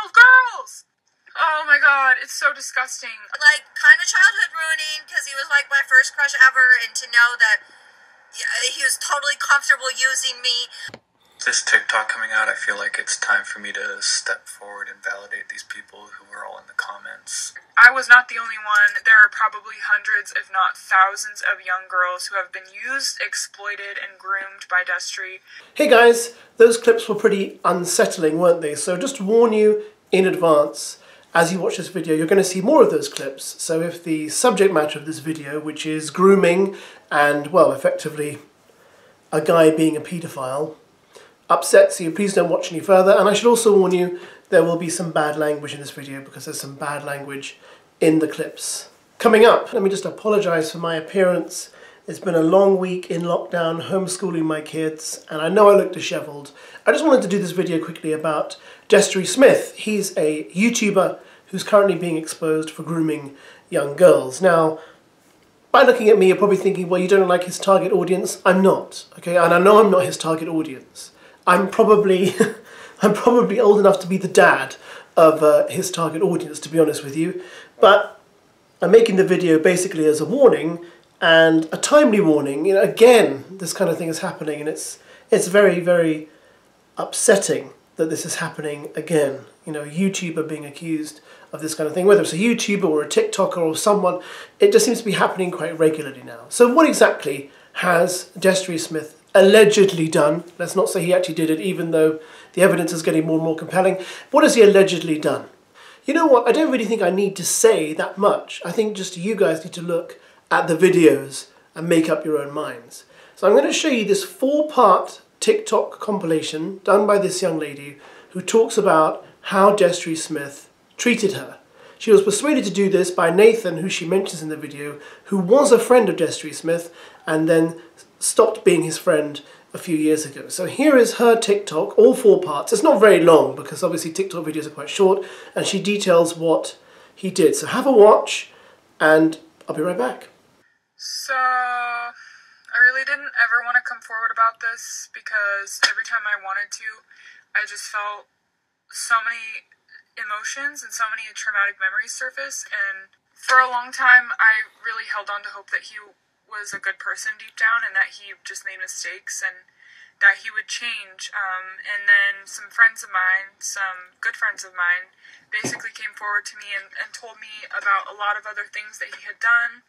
14-year-old girls! Oh my god, it's so disgusting. Like, kind of childhood ruining, because he was like my first crush ever, and to know that he was totally comfortable using me. This TikTok coming out, I feel like it's time for me to step forward and validate these people who were all in the comments. I was not the only one. There are probably hundreds, if not thousands, of young girls who have been used, exploited, and groomed by Destery. Hey guys, those clips were pretty unsettling, weren't they? So just to warn you in advance, as you watch this video, you're going to see more of those clips. So if the subject matter of this video, which is grooming and, well, effectively a guy being a paedophile, upsets you, please don't watch any further. And I should also warn you, there will be some bad language in this video because there's some bad language in the clips. Coming up, let me just apologise for my appearance. It's been a long week in lockdown, homeschooling my kids, and I know I look dishevelled. I just wanted to do this video quickly about Destery Smith. He's a YouTuber who's currently being exposed for grooming young girls. Now, by looking at me, you're probably thinking, well, you don't like his target audience. I'm not, okay? And I know I'm not his target audience. I'm probably old enough to be the dad of his target audience, to be honest with you. But I'm making the video basically as a warning, and a timely warning. You know, again, this kind of thing is happening, and it's very, very upsetting that this is happening again. You know, a YouTuber being accused of this kind of thing, whether it's a YouTuber or a TikToker or someone, it just seems to be happening quite regularly now. So what exactly has Destery Smith allegedly done? Let's not say he actually did it, even though the evidence is getting more and more compelling. What has he allegedly done? You know what, I don't really think I need to say that much. I think just you guys need to look at the videos and make up your own minds. So I'm going to show you this 4-part TikTok compilation done by this young lady who talks about how Destery Smith treated her. She was persuaded to do this by Nathan, who she mentions in the video, who was a friend of Destery Smith and then stopped being his friend a few years ago. So here is her TikTok, all 4 parts. It's not very long because obviously TikTok videos are quite short, and she details what he did. So have a watch and I'll be right back. So, I really didn't ever want to come forward about this because every time I wanted to, I just felt so many emotions and so many traumatic memories surface, and for a long time I really held on to hope that he was a good person deep down and that he just made mistakes and that he would change. And then some friends of mine, some good friends of mine, basically came forward to me and told me about a lot of other things that he had done.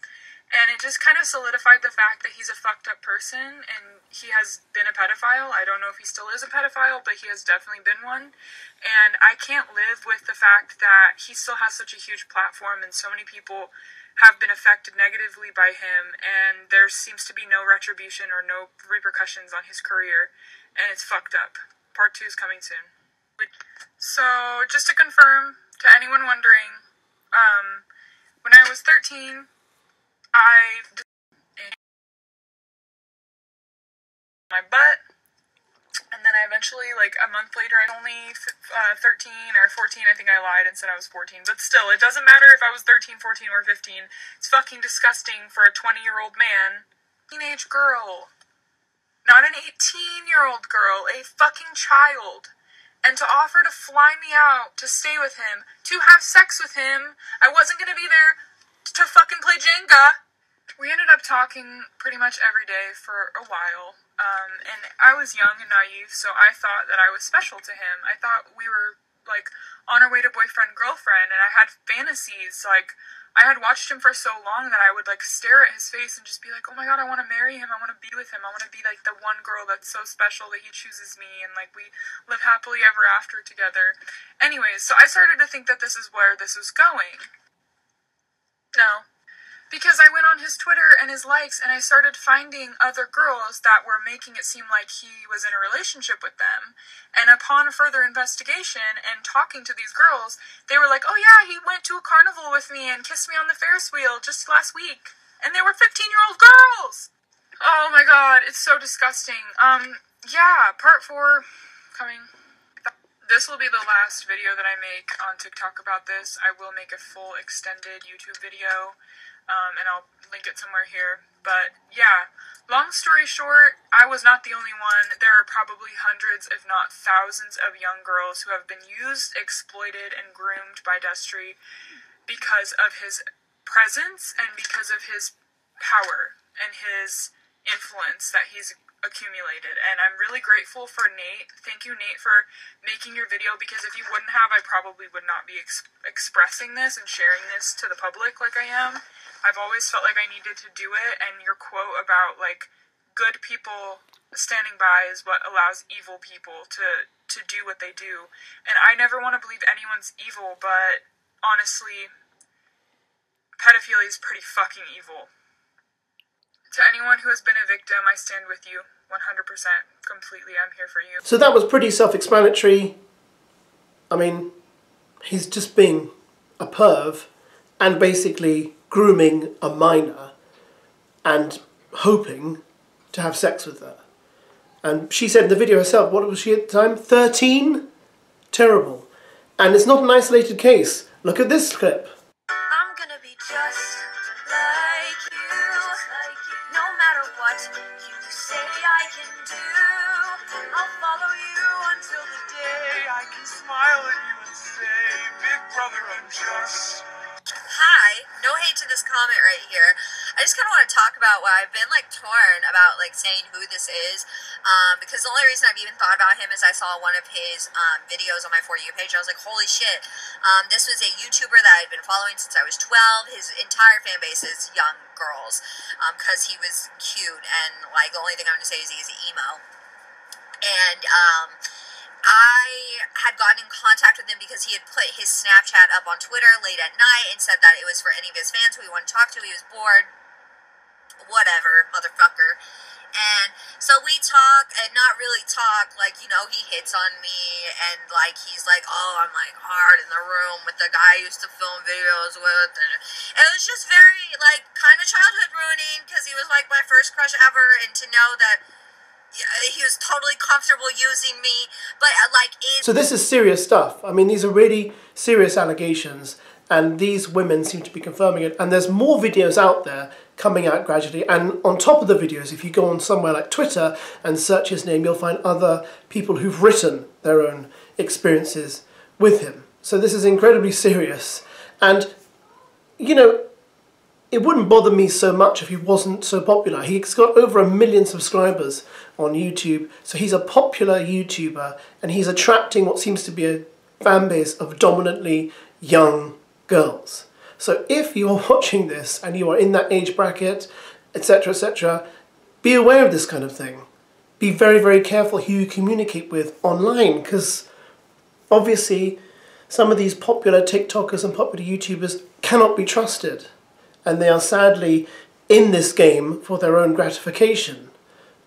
And it just kind of solidified the fact that he's a fucked up person and he has been a pedophile. I don't know if he still is a pedophile, but he has definitely been one. And I can't live with the fact that he still has such a huge platform and so many people have been affected negatively by him, and there seems to be no retribution or no repercussions on his career, and it's fucked up. Part 2 is coming soon. So, just to confirm, to anyone wondering, when I was 13, my butt, and then I eventually, like a month later, I'm only 13 or 14, I think I lied and said I was 14, but still, it doesn't matter if I was 13, 14, or 15, it's fucking disgusting for a 20-year-old man, teenage girl, not an 18-year-old girl, a fucking child, and to offer to fly me out, to stay with him, to have sex with him. I wasn't gonna be there to fucking play Jenga. We ended up talking pretty much every day for a while, and I was young and naive, so I thought that I was special to him. I thought we were, like, on our way to boyfriend-girlfriend, and I had fantasies, like, I had watched him for so long that I would, like, stare at his face and just be like, oh my god, I want to marry him, I want to be with him, I want to be, like, the one girl that's so special that he chooses me, and, like, we live happily ever after together. Anyways, so I started to think that this is where this was going. No. Because I went on his Twitter and his likes, and I started finding other girls that were making it seem like he was in a relationship with them. And upon further investigation and talking to these girls, they were like, oh yeah, he went to a carnival with me and kissed me on the Ferris wheel just last week. And they were 15-year-old girls! Oh my god, it's so disgusting. Yeah, part 4 coming. This will be the last video that I make on TikTok about this. I will make a full extended YouTube video. And I'll link it somewhere here. But yeah, long story short, I was not the only one. There are probably hundreds, if not thousands, of young girls who have been used, exploited, and groomed by Destery because of his presence and because of his power and his influence that he's accumulated. And I'm really grateful for Nate. Thank you, Nate, for making your video, because if you wouldn't have, I probably would not be expressing this and sharing this to the public like I am. I've always felt like I needed to do it, and your quote about, like, good people standing by is what allows evil people to do what they do. And I never want to believe anyone's evil, but honestly, pedophilia is pretty fucking evil. To anyone who has been a victim, I stand with you 100%, completely. I'm here for you. So that was pretty self-explanatory. I mean, he's just being a perv and basically grooming a minor and hoping to have sex with her. And she said in the video herself, what was she at the time? 13? Terrible. And it's not an isolated case. Look at this clip. I'm gonna be just like you, no matter what you say I can do. I'll follow you until the day I can smile at you and say, big brother, I'm just... Hi, no hate to this comment right here. I just kind of want to talk about why I've been, like, torn about, like, saying who this is, because the only reason I've even thought about him is I saw one of his videos on my For You page, and I was like, holy shit, this was a YouTuber that I'd been following since I was 12. His entire fan base is young girls, because he was cute, and, like, the only thing I'm going to say is he's emo. And, I had gotten in contact with him because he had put his Snapchat up on Twitter late at night and said that it was for any of his fans who he wanted to talk to. He was bored. Whatever, motherfucker. And so we talk, and not really talk, like, you know, he hits on me, and, like, he's like, oh, I'm, like, hard in the room with the guy I used to film videos with, and it was just very, like, kind of childhood ruining, because he was, like, my first crush ever, and to know that he was totally comfortable using me, but, like, So this is serious stuff. I mean, these are really serious allegations, and these women seem to be confirming it, and there's more videos out there coming out gradually, and on top of the videos, if you go on somewhere like Twitter and search his name, you'll find other people who've written their own experiences with him. So this is incredibly serious, and, you know, it wouldn't bother me so much if he wasn't so popular. He's got over 1 million subscribers on YouTube, so he's a popular YouTuber, and he's attracting what seems to be a fan base of dominantly young girls. So if you're watching this and you are in that age bracket, etc., be aware of this kind of thing. Be very, very careful who you communicate with online, because obviously some of these popular TikTokers and popular YouTubers cannot be trusted, and they are sadly in this game for their own gratification.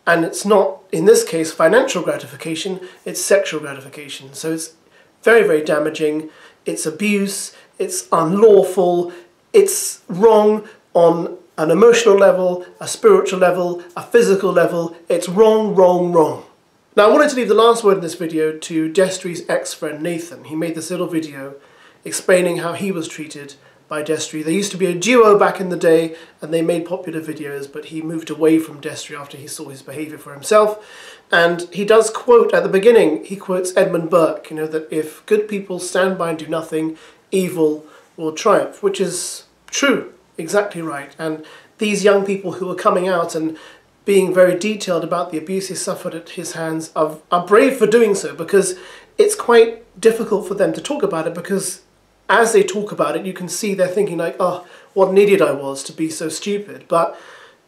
And it's not, in this case, financial gratification, it's sexual gratification. So it's very, very damaging. It's abuse, it's unlawful, it's wrong on an emotional level, a spiritual level, a physical level. It's wrong, wrong, wrong. Now I wanted to leave the last word in this video to Destery's ex-friend Nathan. He made this little video explaining how he was treated by Destery. They used to be a duo back in the day, and they made popular videos, but he moved away from Destery after he saw his behaviour for himself. And he does quote, at the beginning, he quotes Edmund Burke, you know, that if good people stand by and do nothing, evil will triumph, which is true, exactly right. And these young people who are coming out and being very detailed about the abuse he suffered at his hands are brave for doing so, because it's quite difficult for them to talk about it, because as they talk about it, you can see they're thinking like, oh, what an idiot I was to be so stupid. But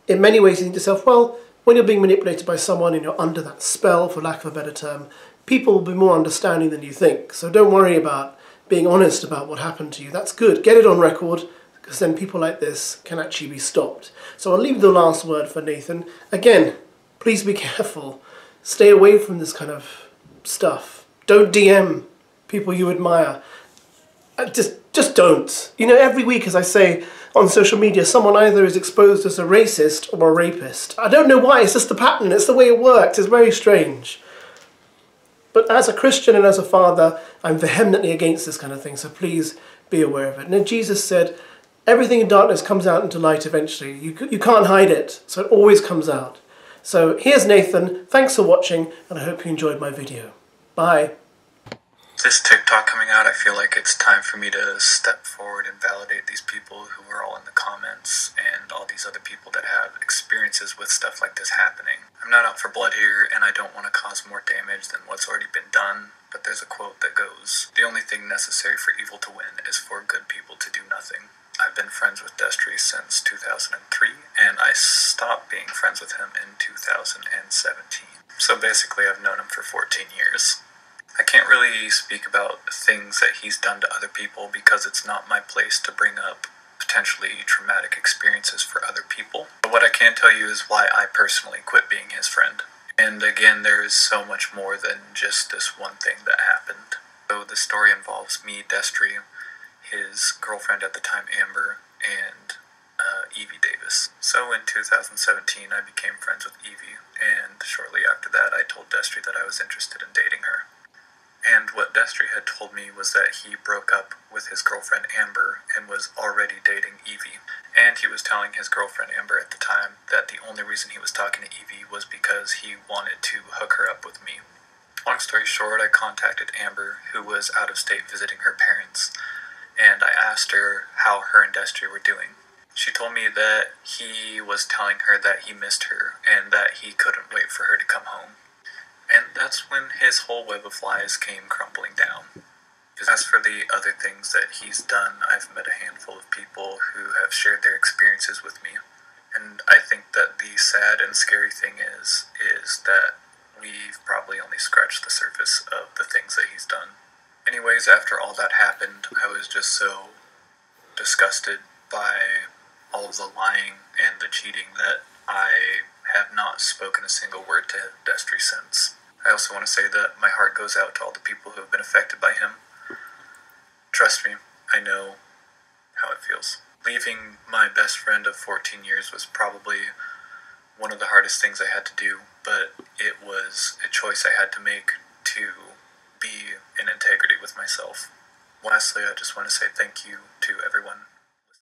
in many ways you think to yourself, well, when you're being manipulated by someone and you're under that spell, for lack of a better term, people will be more understanding than you think. So don't worry about being honest about what happened to you. That's good. Get it on record, because then people like this can actually be stopped. So I'll leave the last word for Nathan. Again, please be careful. Stay away from this kind of stuff. Don't DM people you admire. Just don't. You know, every week, as I say on social media, someone either is exposed as a racist or a rapist. I don't know why, it's just the pattern, it's the way it works, it's very strange. But as a Christian and as a father, I'm vehemently against this kind of thing, so please be aware of it. Now, Jesus said, Everything in darkness comes out into light eventually. You can't hide it, so it always comes out. So here's Nathan, thanks for watching, and I hope you enjoyed my video. Bye. This TikTok coming out, I feel like it's time for me to step forward and validate these people who are all in the comments and all these other people that have experiences with stuff like this happening. I'm not out for blood here, and I don't want to cause more damage than what's already been done, but there's a quote that goes, "The only thing necessary for evil to win is for good people to do nothing." I've been friends with Destery since 2003, and I stopped being friends with him in 2017. So basically I've known him for 14 years. I can't really speak about things that he's done to other people because it's not my place to bring up potentially traumatic experiences for other people. But what I can tell you is why I personally quit being his friend. And again, there is so much more than just this one thing that happened. So the story involves me, Destery, his girlfriend at the time, Amber, and Evie Davis. So in 2017, I became friends with Evie, and shortly after that, I told Destery that I was interested in dating her. And what Destery had told me was that he broke up with his girlfriend Amber and was already dating Evie. And he was telling his girlfriend Amber at the time that the only reason he was talking to Evie was because he wanted to hook her up with me. Long story short, I contacted Amber, who was out of state visiting her parents, and I asked her how her and Destery were doing. She told me that he was telling her that he missed her and that he couldn't wait for her to come home. And that's when his whole web of lies came crumbling down. As for the other things that he's done, I've met a handful of people who have shared their experiences with me. And I think that the sad and scary thing is that we've probably only scratched the surface of the things that he's done. Anyways, after all that happened, I was just so disgusted by all of the lying and the cheating that I have not spoken a single word to Destery since. I also want to say that my heart goes out to all the people who have been affected by him. Trust me, I know how it feels. Leaving my best friend of 14 years was probably one of the hardest things I had to do, but it was a choice I had to make to be in integrity with myself. Lastly, I just want to say thank you to everyone